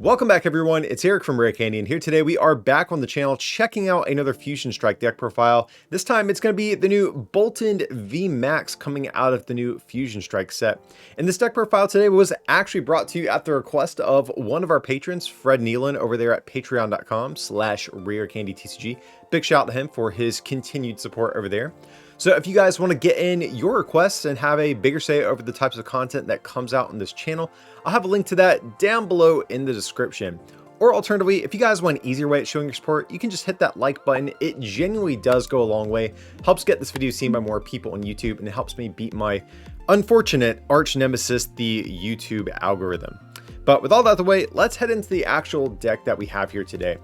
Welcome back everyone, it's Aric from Rare Candy, and here today we are back on the channel checking out another Fusion Strike deck profile. This time it's going to be the new Boltund VMAX coming out of the new Fusion Strike set. And this deck profile today was actually brought to you at the request of one of our patrons, Fred Neilan, over there at patreon.com/rarecandytcg. Big shout out to him for his continued support over there. So if you guys want to get in your requests and have a bigger say over the types of content that comes out on this channel, I'll have a link to that down below in the description. Or alternatively, if you guys want an easier way at showing your support, you can just hit that like button. It genuinely does go a long way, helps get this video seen by more people on YouTube, and it helps me beat my unfortunate arch nemesis, the YouTube algorithm. But with all that out of the way, let's head into the actual deck that we have here today.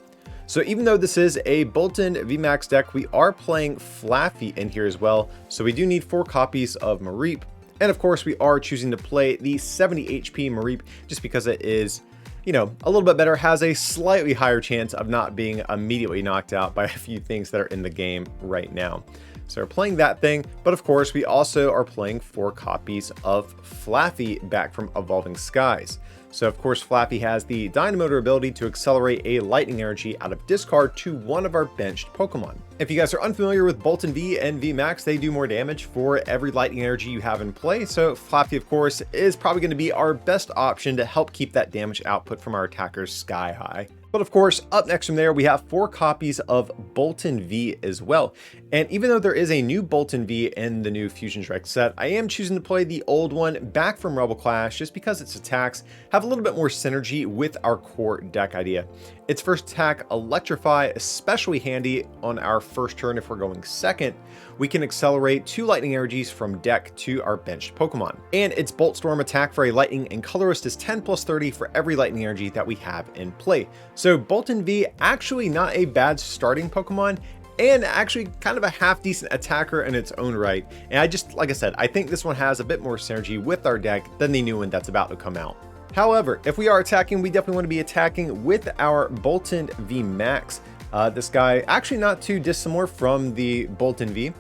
So even though this is a Boltund VMAX deck, we are playing Flaaffy in here as well. So we do need 4 copies of Mareep. And of course, we are choosing to play the 70 HP Mareep just because it is, you know, a little bit better, has a slightly higher chance of not being immediately knocked out by a few things that are in the game right now. So we're playing that thing, but of course we also are playing 4 copies of Flaaffy back from Evolving Skies. So of course Flaaffy has the Dynamotor ability to accelerate a lightning energy out of discard to one of our benched Pokemon. If you guys are unfamiliar with Boltund V and VMAX, they do more damage for every lightning energy you have in play. So Flaaffy of course is probably going to be our best option to help keep that damage output from our attackers sky high. But of course, up next from there, we have 4 copies of Boltund V as well. And even though there is a new Boltund V in the new Fusion Strike set, I am choosing to play the old one back from Rebel Clash just because its attacks have a little bit more synergy with our core deck idea. Its first attack, Electrify, especially handy on our first turn if we're going second. We can accelerate 2 lightning energies from deck to our benched Pokemon. And its Bolt Storm attack for a lightning and colorist is 10 plus 30 for every lightning energy that we have in play. So Boltund V, actually not a bad starting Pokemon, and actually kind of a half decent attacker in its own right. And like I said, I think this one has a bit more synergy with our deck than the new one that's about to come out. However, if we are attacking, we definitely want to be attacking with our Boltund VMAX. This guy, actually not too dissimilar from the Boltund V.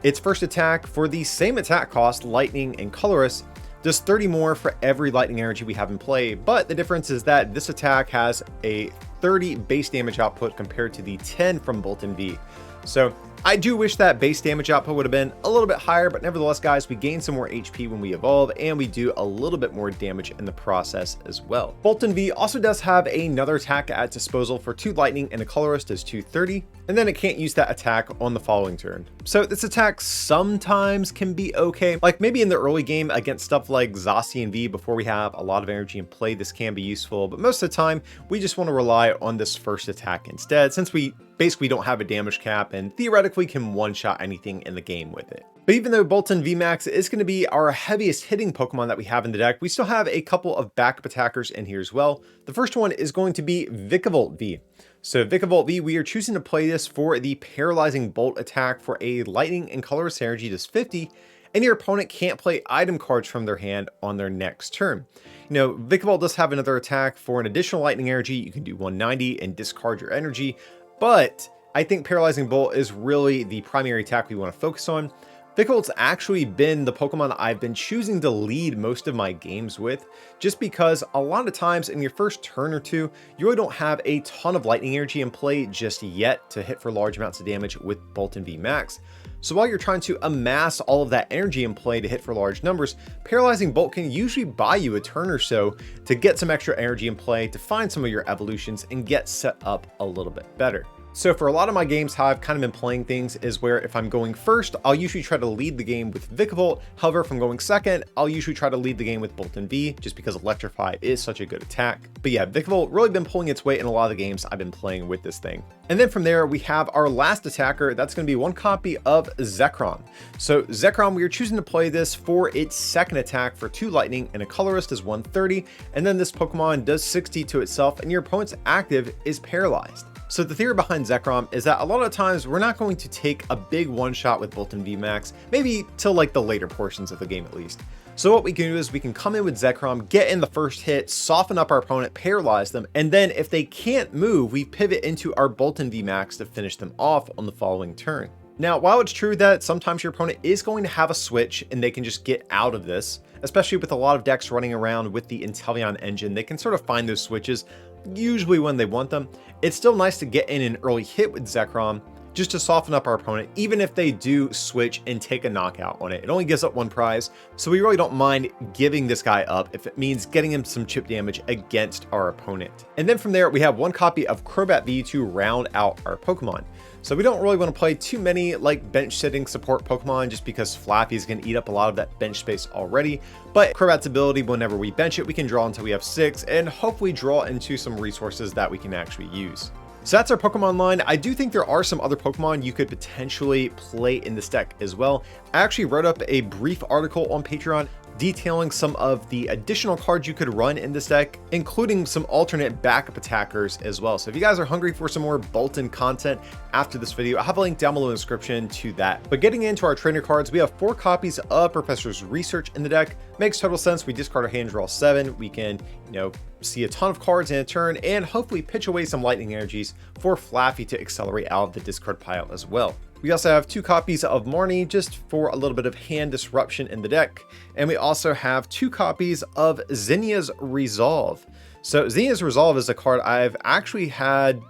Its first attack for the same attack cost, Lightning and Colorless, does 30 more for every lightning energy we have in play, but the difference is that this attack has a 30 base damage output compared to the 10 from Boltund V. So I do wish that base damage output would have been a little bit higher, but nevertheless guys, we gain some more HP when we evolve, and we do a little bit more damage in the process as well. Boltund V also does have another attack at disposal for 2 lightning and a colorist is 230, and then it can't use that attack on the following turn. So this attack sometimes can be okay, like maybe in the early game against stuff like Zacian V before we have a lot of energy in play, this can be useful, but most of the time we just want to rely on this first attack instead, since we basically don't have a damage cap and theoretically can one-shot anything in the game with it. But even though Boltund VMAX is going to be our heaviest hitting Pokemon that we have in the deck, we still have a couple of backup attackers in here as well. The first one is going to be Vikavolt V. So Vikavolt V, we are choosing to play this for the Paralyzing Bolt attack for a Lightning and Colorless energy does 50, and your opponent can't play item cards from their hand on their next turn. You know, Vikavolt does have another attack for an additional lightning energy. You can do 190 and discard your energy, but I think Paralyzing Bolt is really the primary attack we want to focus on. Vikavolt's actually been the Pokemon I've been choosing to lead most of my games with, just because a lot of times in your first turn or two, you really don't have a ton of lightning energy in play just yet to hit for large amounts of damage with Boltund VMAX. So while you're trying to amass all of that energy in play to hit for large numbers, Paralyzing Bolt can usually buy you a turn or so to get some extra energy in play, to find some of your evolutions and get set up a little bit better. So for a lot of my games, how I've kind of been playing things is where if I'm going first, I'll usually try to lead the game with Vikavolt. However, if I'm going second, I'll usually try to lead the game with Boltund V, just because Electrify is such a good attack. But yeah, Vikavolt really been pulling its weight in a lot of the games I've been playing with this thing. And then from there, we have our last attacker. That's going to be 1 copy of Zekrom. So Zekrom, we are choosing to play this for its second attack for 2 lightning and a colorist is 130. And then this Pokemon does 60 to itself and your opponent's active is paralyzed. So the theory behind Zekrom is that a lot of times we're not going to take a big one shot with Boltund VMAX, maybe till like the later portions of the game at least. So what we can do is we can come in with Zekrom, get in the first hit, soften up our opponent, paralyze them, and then if they can't move, we pivot into our Boltund VMAX to finish them off on the following turn. Now, while it's true that sometimes your opponent is going to have a switch and they can just get out of this, especially with a lot of decks running around with the Inteleon engine, they can sort of find those switches. usually when they want them. It's still nice to get in an early hit with Zekrom, just to soften up our opponent, even if they do switch and take a knockout on it. It only gives up 1 prize, so we really don't mind giving this guy up if it means getting him some chip damage against our opponent. And then from there, we have 1 copy of Crobat V to round out our Pokemon. So we don't really want to play too many like bench sitting support Pokemon just because Flaaffy is going to eat up a lot of that bench space already. But Crobat's ability, whenever we bench it, we can draw until we have 6 and hopefully draw into some resources that we can actually use. So that's our Pokemon line. I do think there are some other Pokemon you could potentially play in this deck as well. I actually wrote up a brief article on Patreon detailing some of the additional cards you could run in this deck, including some alternate backup attackers as well. So if you guys are hungry for some more Boltund content after this video, I have a link down below in the description to that. But getting into our trainer cards, we have 4 copies of Professor's Research in the deck. Makes total sense. We discard our hand, draw 7. We can, see a ton of cards in a turn and hopefully pitch away some lightning energies for Flaaffy to accelerate out of the discard pile as well. We also have 2 copies of Marnie just for a little bit of hand disruption in the deck. And we also have 2 copies of Zinnia's Resolve. So Zinnia's Resolve is a card I've actually had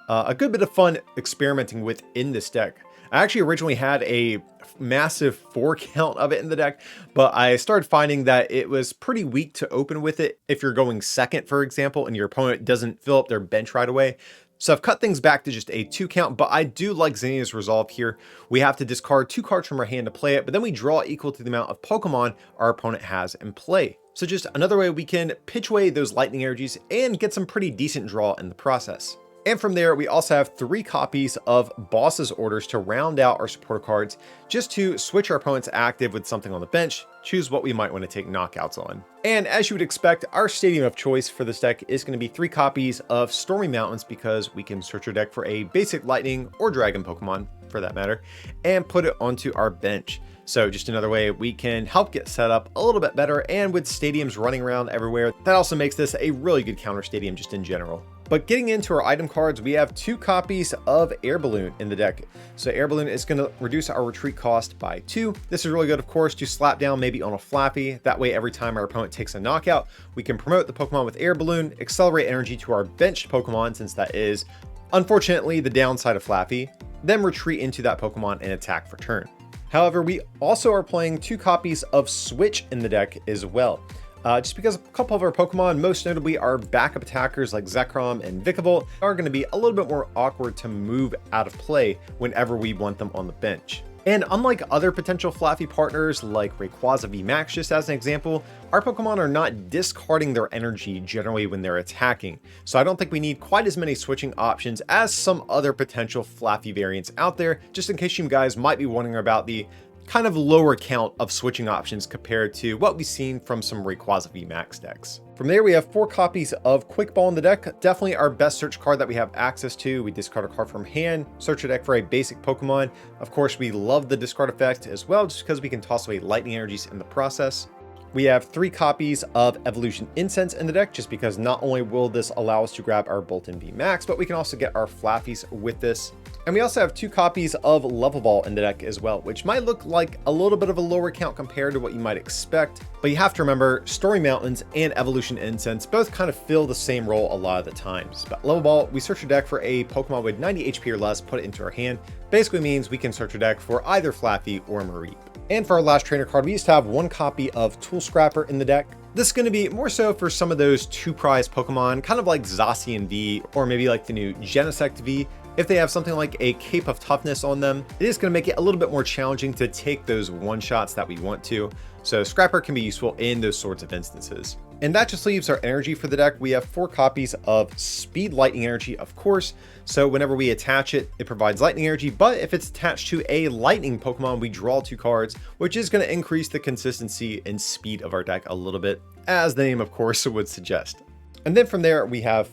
a good bit of fun experimenting with in this deck. I actually originally had a massive 4 count of it in the deck, but I started finding that it was pretty weak to open with it if you're going second, for example, and your opponent doesn't fill up their bench right away. So I've cut things back to just a 2 count, but I do like Zinnia's Resolve here. We have to discard 2 cards from our hand to play it, but then we draw equal to the amount of Pokemon our opponent has in play. So just another way we can pitch away those lightning energies and get some pretty decent draw in the process. And from there, we also have 3 copies of Boss's Orders to round out our supporter cards, just to switch our opponent's active with something on the bench, choose what we might want to take knockouts on. And as you would expect, our stadium of choice for this deck is going to be 3 copies of Stormy Mountains, because we can search our deck for a basic lightning or dragon Pokemon, for that matter, and put it onto our bench. So just another way we can help get set up a little bit better, and with stadiums running around everywhere, that also makes this a really good counter stadium just in general. But getting into our item cards, we have 2 copies of Air Balloon in the deck. So Air Balloon is going to reduce our retreat cost by 2. This is really good, of course, to slap down maybe on a Flaaffy. That way, every time our opponent takes a knockout, we can promote the Pokemon with Air Balloon, accelerate energy to our benched Pokemon, since that is, unfortunately, the downside of Flaaffy, then retreat into that Pokemon and attack for turn. However, we also are playing 2 copies of Switch in the deck as well. Just because a couple of our Pokemon, most notably our backup attackers like Zekrom and Vikavolt, are going to be a little bit more awkward to move out of play whenever we want them on the bench. And unlike other potential Flaaffy partners like Rayquaza VMAX, just as an example, our Pokemon are not discarding their energy generally when they're attacking. So I don't think we need quite as many switching options as some other potential Flaaffy variants out there, just in case you guys might be wondering about the kind of lower count of switching options compared to what we've seen from some Rayquaza VMAX decks. From there, we have 4 copies of Quick Ball in the deck. Definitely our best search card that we have access to. We discard a card from hand, search a deck for a basic Pokemon. Of course, we love the discard effect as well, just because we can toss away lightning energies in the process. We have 3 copies of Evolution Incense in the deck, just because not only will this allow us to grab our Boltund VMAX, but we can also get our Flaaffys with this. And we also have 2 copies of Level Ball in the deck as well, which might look like a little bit of a lower count compared to what you might expect. But you have to remember, Stormy Mountains and Evolution Incense both kind of fill the same role a lot of the times. But Level Ball, we search a deck for a Pokemon with 90 HP or less, put it into our hand. Basically means we can search a deck for either Flaaffy or Mareep. And for our last trainer card, we just have 1 copy of Tool Scrapper in the deck. This is going to be more so for some of those 2 prize Pokemon, kind of like Zacian V, or maybe like the new Genesect V. If they have something like a Cape of Toughness on them, it is going to make it a little bit more challenging to take those one-shots that we want to. So Scrapper can be useful in those sorts of instances. And that just leaves our energy for the deck. We have 4 copies of Speed Lightning Energy, of course. So whenever we attach it, it provides lightning energy, but if it's attached to a lightning Pokemon, we draw 2 cards, which is going to increase the consistency and speed of our deck a little bit, as the name, of course, would suggest. And then from there, we have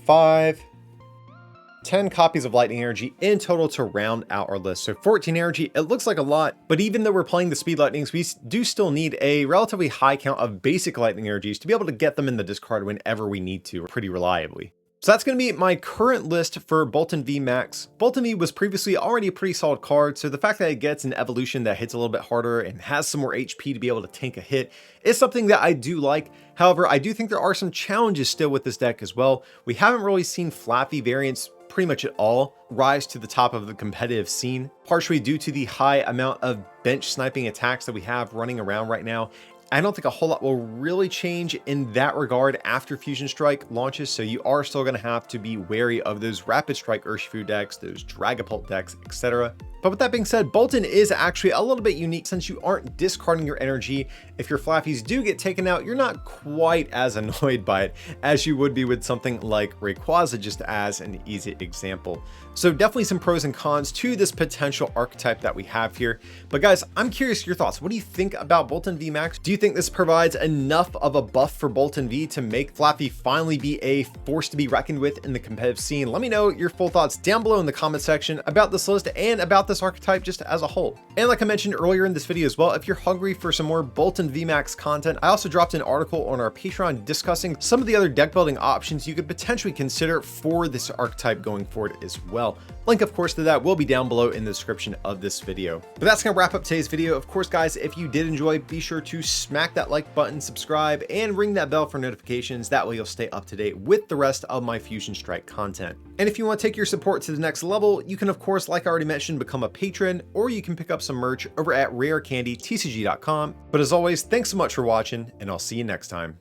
10 copies of lightning energy in total to round out our list. So 14 energy, it looks like a lot, but even though we're playing the speed lightnings, we do still need a relatively high count of basic lightning energies to be able to get them in the discard whenever we need to, pretty reliably. So that's going to be my current list for Boltund VMAX. Boltund V was previously already a pretty solid card, so the fact that it gets an evolution that hits a little bit harder and has some more HP to be able to tank a hit is something that I do like. However, I do think there are some challenges still with this deck as well. We haven't really seen Flaaffy variants pretty much at all rise to the top of the competitive scene, partially due to the high amount of bench sniping attacks that we have running around right now. I don't think a whole lot will really change in that regard after Fusion Strike launches, so you are still going to have to be wary of those Rapid Strike Urshifu decks, those Dragapult decks, etc. But with that being said, Boltund is actually a little bit unique since you aren't discarding your energy. If your Flaaffys do get taken out, you're not quite as annoyed by it as you would be with something like Rayquaza, just as an easy example. So definitely some pros and cons to this potential archetype that we have here. But guys, I'm curious your thoughts. What do you think about Boltund VMAX? Do you think this provides enough of a buff for Boltund V to make Flaaffy finally be a force to be reckoned with in the competitive scene? Let me know your full thoughts down below in the comment section about this list and about this archetype just as a whole. And like I mentioned earlier in this video as well, if you're hungry for some more Boltund VMAX content, I also dropped an article on our Patreon discussing some of the other deck building options you could potentially consider for this archetype going forward as well. Link, of course, to that will be down below in the description of this video. But that's going to wrap up today's video. Of course, guys, if you did enjoy, be sure to smack that like button, subscribe, and ring that bell for notifications. That way you'll stay up to date with the rest of my Fusion Strike content. And if you want to take your support to the next level, you can, of course, like I already mentioned, become a patron, or you can pick up some merch over at rarecandytcg.com. But as always, thanks so much for watching, and I'll see you next time.